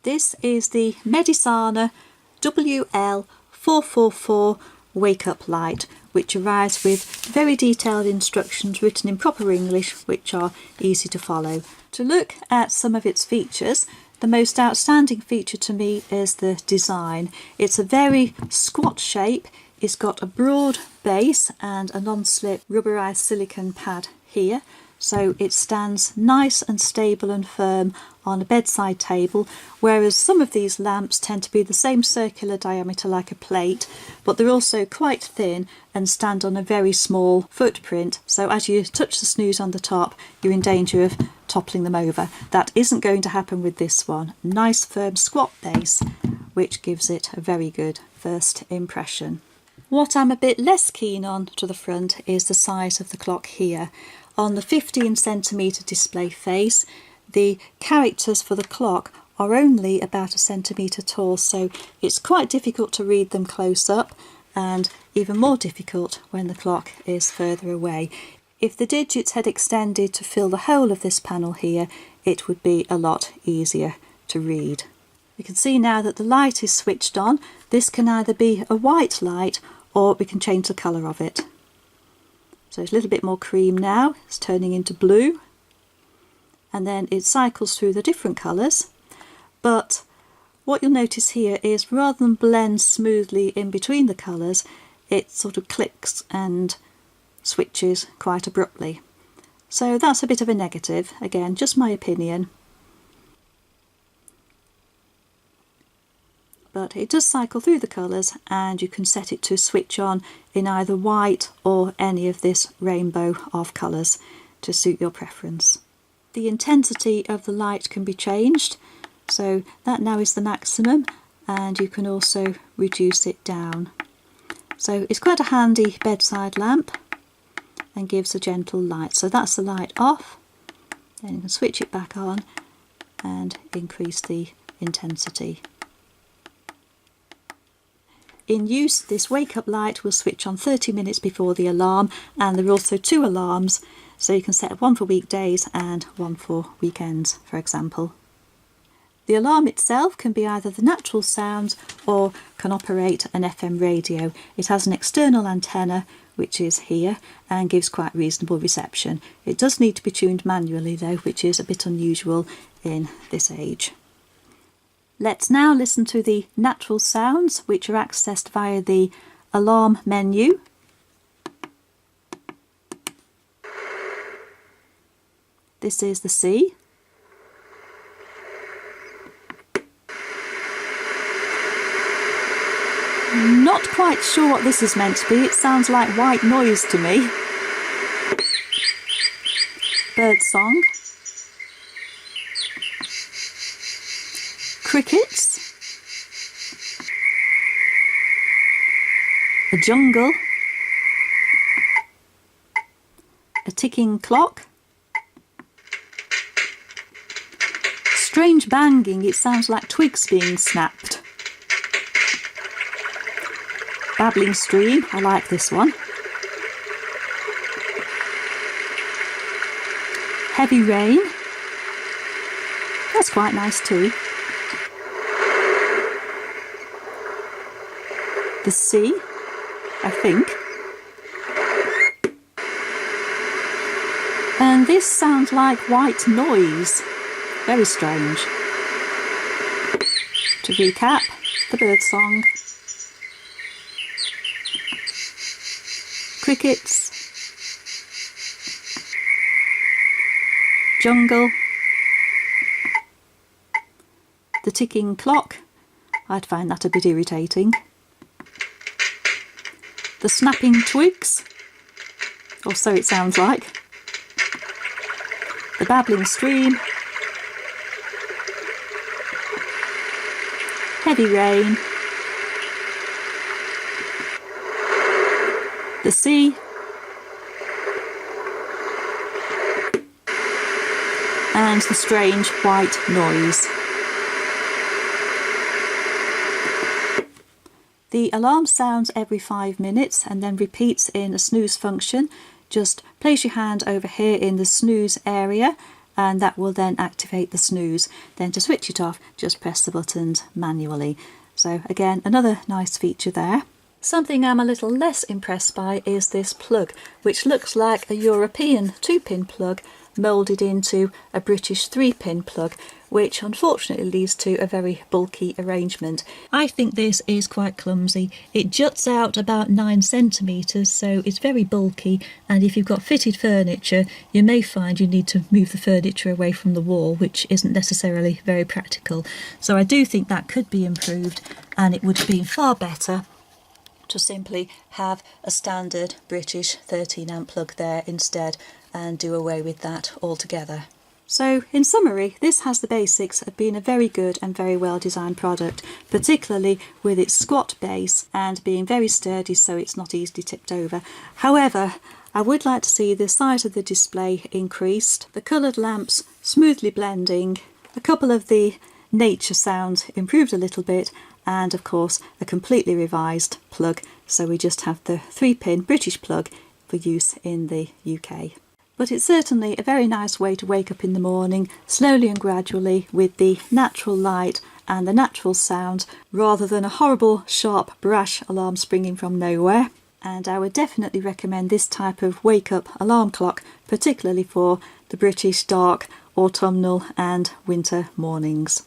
This is the Medisana WL444 wake-up light, which arrives with very detailed instructions written in proper English, which are easy to follow. To look at some of its features, the most outstanding feature to me is the design. It's a very squat shape. It's got a broad base and a non-slip rubberized silicone pad here, so it stands nice and stable and firm on a bedside table, whereas some of these lamps tend to be the same circular diameter like a plate, but they're also quite thin and stand on a very small footprint, so as you touch the snooze on the top you're in danger of toppling them over. That isn't going to happen with this one. Nice firm squat base, which gives it a very good first impression. What I'm a bit less keen on to the front is the size of the clock here. On the 15cm display face, the characters for the clock are only about a centimetre tall, so it's quite difficult to read them close up, and even more difficult when the clock is further away. If the digits had extended to fill the whole of this panel here, it would be a lot easier to read. You can see now that the light is switched on. This can either be a white light or we can change the colour of it. So it's a little bit more cream now, it's turning into blue, and then it cycles through the different colours, but what you'll notice here is rather than blend smoothly in between the colours, it sort of clicks and switches quite abruptly. So that's a bit of a negative, again just my opinion. But it does cycle through the colours, and you can set it to switch on in either white or any of this rainbow of colours to suit your preference. The intensity of the light can be changed, so that now is the maximum, and you can also reduce it down. So it's quite a handy bedside lamp and gives a gentle light. So that's the light off, then you can switch it back on and increase the intensity. In use, this wake-up light will switch on 30 minutes before the alarm, and there are also 2 alarms, so you can set one for weekdays and one for weekends, for example. The alarm itself can be either the natural sounds or can operate an FM radio. It has an external antenna, which is here, and gives quite reasonable reception. It does need to be tuned manually though, which is a bit unusual in this age. Let's now listen to the natural sounds, which are accessed via the alarm menu. This is the sea. Not quite sure what this is meant to be. It sounds like white noise to me. Bird song. Crickets, a jungle, a ticking clock, strange banging, it sounds like twigs being snapped, babbling stream, I like this one, heavy rain, that's quite nice too. The sea, I think. And this sounds like white noise. Very strange. To recap, the bird song. Crickets. Jungle. The ticking clock. I'd find that a bit irritating. The snapping twigs, or so it sounds like. The babbling stream. Heavy rain. The sea. And the strange white noise. The alarm sounds every 5 minutes and then repeats in a snooze function. Just place your hand over here in the snooze area and that will then activate the snooze. Then to switch it off, just press the buttons manually. So again, another nice feature there. Something I'm a little less impressed by is this plug, which looks like a European 2-pin plug moulded into a British 3-pin plug, which unfortunately leads to a very bulky arrangement. I think this is quite clumsy. It juts out about 9 centimetres, so it's very bulky, and if you've got fitted furniture you may find you need to move the furniture away from the wall, which isn't necessarily very practical. So I do think that could be improved, and it would be far better to simply have a standard British 13 amp plug there instead and do away with that altogether. So in summary, this has the basics of being a very good and very well designed product, particularly with its squat base and being very sturdy so it's not easily tipped over. However, I would like to see the size of the display increased, the coloured lamps smoothly blending, a couple of the nature sounds improved a little bit, and of course a completely revised plug, so we just have the 3-pin British plug for use in the UK. But it's certainly a very nice way to wake up in the morning, slowly and gradually, with the natural light and the natural sound, rather than a horrible, sharp, brash alarm springing from nowhere. And I would definitely recommend this type of wake-up alarm clock, particularly for the British dark, autumnal and winter mornings.